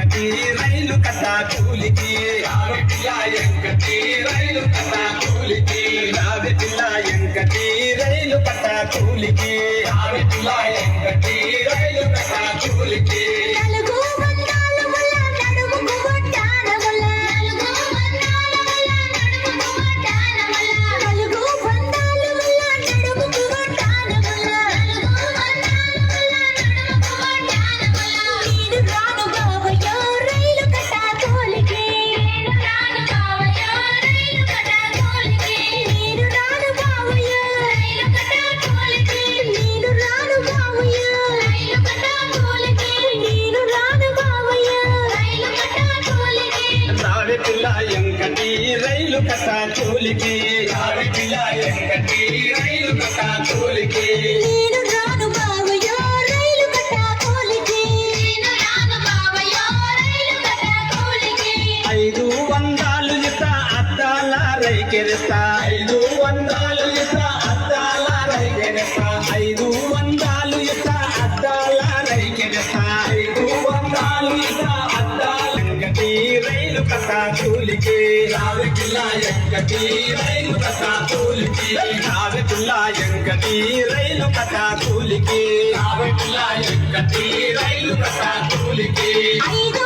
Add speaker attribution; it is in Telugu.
Speaker 1: ఎంకటి రైలు కథ కూలికి రావిటిలా ఎంకటి రైలు కథ కూలికి రావిటిలా ఎంకటి రైలు కథ కూలికి రావిటిలా ఎంకటి రైలు కథ కూలికి ఎంకటి రైలు కథ కూలికి రావిటిలా ఎంకటి రైలు కథ కూలికి
Speaker 2: నేను రాను బావయ్యో రైలు కథ కూలికి నేను రాను బావయ్యో రైలు కథ కూలికి
Speaker 1: 500 ఇస్తా అద్దాల రైకెరిస్తా 500 ఇస్తా అద్దాల రైకెరిస్తా 500 ఇస్తా అద్దాల రైకెరిస్తా 500 ఇస్తా అద్దాల ఎంకటి రైలు కథ కూలికి రావిటిలా ఎంకటి రైలు కథ కూలికి రావిటిలా ఎంకటి రైలు కథ కూలికి రావిటిలా ఎంకటి రైలు కథ కూలికి
Speaker 2: 5